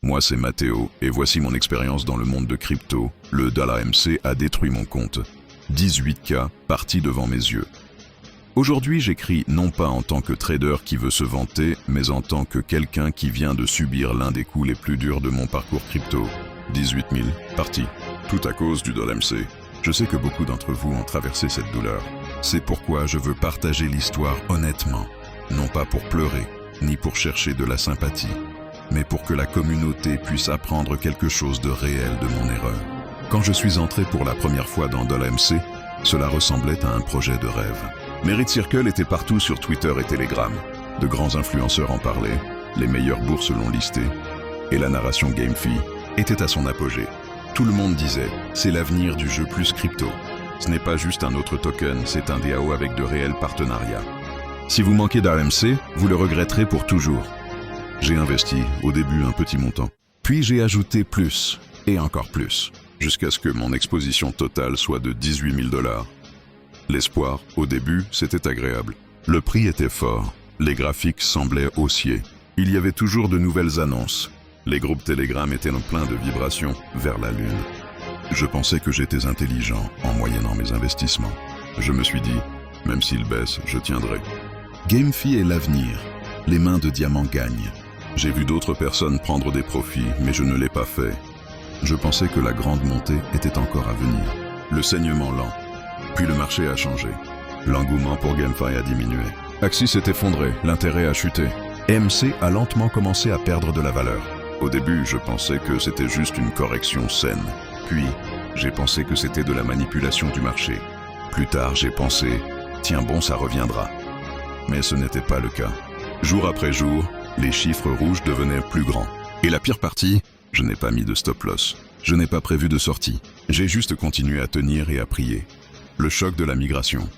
Moi c'est Mathéo, et voici mon expérience dans le monde de crypto. Le $MC a détruit mon compte. 18K partis devant mes yeux. Aujourd'hui j'écris non pas en tant que trader qui veut se vanter, mais en tant que quelqu'un qui vient de subir l'un des coups les plus durs de mon parcours crypto. 18 000 partis. Tout à cause du $MC. Je sais que beaucoup d'entre vous ont traversé cette douleur. C'est pourquoi je veux partager l'histoire honnêtement. Non pas pour pleurer, ni pour chercher de la sympathie, mais pour que la communauté puisse apprendre quelque chose de réel de mon erreur. Quand je suis entré pour la première fois dans $MC, cela ressemblait à un projet de rêve. Merit Circle était partout sur Twitter et Telegram. De grands influenceurs en parlaient, les meilleures bourses l'ont listé, et la narration GameFi était à son apogée. Tout le monde disait, c'est l'avenir du jeu plus crypto. Ce n'est pas juste un autre token, c'est un DAO avec de réels partenariats. Si vous manquez d'AMC, vous le regretterez pour toujours. J'ai investi, au début, un petit montant. Puis j'ai ajouté plus, et encore plus, jusqu'à ce que mon exposition totale soit de 18 000 $. L'espoir, au début, c'était agréable. Le prix était fort, les graphiques semblaient haussiers. Il y avait toujours de nouvelles annonces. Les groupes Telegram étaient pleins de vibrations vers la lune. Je pensais que j'étais intelligent en moyennant mes investissements. Je me suis dit, même s'il baisse, je tiendrai. GameFi est l'avenir. Les mains de diamant gagnent. J'ai vu d'autres personnes prendre des profits, mais je ne l'ai pas fait. Je pensais que la grande montée était encore à venir. Le saignement lent. Puis le marché a changé. L'engouement pour GameFi a diminué. Axie s'est effondré, l'intérêt a chuté. MC a lentement commencé à perdre de la valeur. Au début, je pensais que c'était juste une correction saine. Puis, j'ai pensé que c'était de la manipulation du marché. Plus tard, j'ai pensé, tiens bon, ça reviendra. Mais ce n'était pas le cas. Jour après jour, les chiffres rouges devenaient plus grands. Et la pire partie, je n'ai pas mis de stop loss. Je n'ai pas prévu de sortie. J'ai juste continué à tenir et à prier. Le choc de la migration.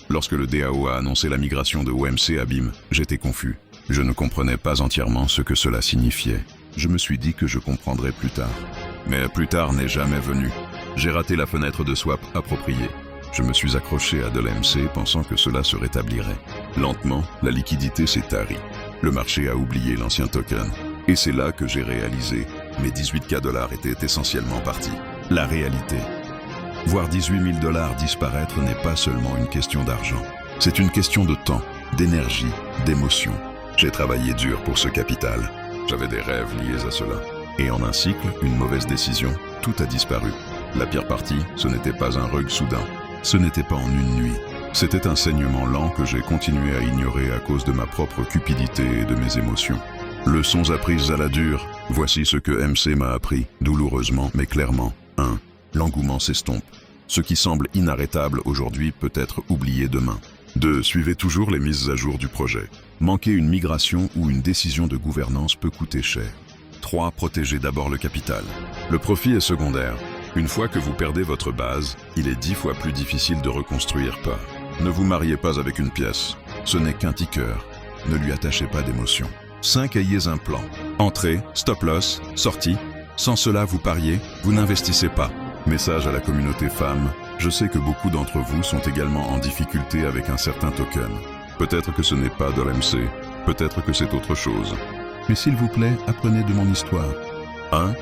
Lorsque le DAO a annoncé la migration de OMC à BIM, j'étais confus. Je ne comprenais pas entièrement ce que cela signifiait. Je me suis dit que je comprendrais plus tard. Mais plus tard n'est jamais venu. J'ai raté la fenêtre de swap appropriée. Je me suis accroché à $MC pensant que cela se rétablirait. Lentement, la liquidité s'est tarie. Le marché a oublié l'ancien token. Et c'est là que j'ai réalisé, mes 18K $ étaient essentiellement partis. La réalité. Voir 18 000 $ disparaître n'est pas seulement une question d'argent. C'est une question de temps, d'énergie, d'émotion. J'ai travaillé dur pour ce capital. J'avais des rêves liés à cela. Et en un cycle, une mauvaise décision, tout a disparu. La pire partie, ce n'était pas un rug soudain. Ce n'était pas en une nuit. C'était un saignement lent que j'ai continué à ignorer à cause de ma propre cupidité et de mes émotions. Leçons apprises à la dure, voici ce que MC m'a appris, douloureusement mais clairement. 1. L'engouement s'estompe. Ce qui semble inarrêtable aujourd'hui peut être oublié demain. 2. Suivez toujours les mises à jour du projet. Manquer une migration ou une décision de gouvernance peut coûter cher. 3. Protégez d'abord le capital. Le profit est secondaire. Une fois que vous perdez votre base, il est 10 fois plus difficile de reconstruire pas. Ne vous mariez pas avec une pièce. Ce n'est qu'un ticker. Ne lui attachez pas d'émotion. 5. Ayez un plan. Entrée, stop loss, sortie. Sans cela, vous pariez, vous n'investissez pas. Message à la communauté femme. Je sais que beaucoup d'entre vous sont également en difficulté avec un certain token. Peut-être que ce n'est pas $MC, peut-être que c'est autre chose. Mais s'il vous plaît, apprenez de mon histoire. 1.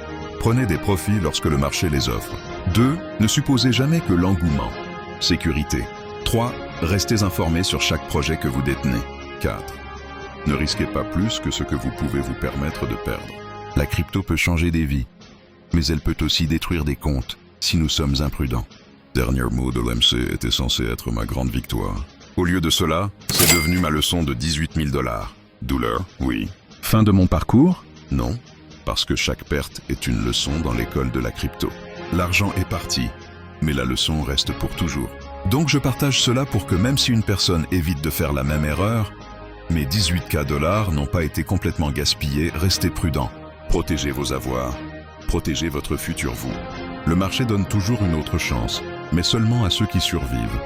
Prenez des profits lorsque le marché les offre. 2. Ne supposez jamais que l'engouement. Sécurité. 3. Restez informés sur chaque projet que vous détenez. 4. Ne risquez pas plus que ce que vous pouvez vous permettre de perdre. La crypto peut changer des vies, mais elle peut aussi détruire des comptes si nous sommes imprudents. Dernier mot de l'MC était censé être ma grande victoire. Au lieu de cela, c'est devenu ma leçon de 18 000 $. Douleur, oui. Fin de mon parcours? Non, parce que chaque perte est une leçon dans l'école de la crypto. L'argent est parti, mais la leçon reste pour toujours. Donc je partage cela pour que même si une personne évite de faire la même erreur, mes 18K $ n'ont pas été complètement gaspillés, restez prudents. Protégez vos avoirs, protégez votre futur vous. Le marché donne toujours une autre chance, mais seulement à ceux qui survivent.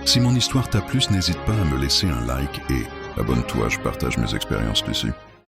Si mon histoire t'a plu, n'hésite pas à me laisser un like et abonne-toi, je partage mes expériences dessus.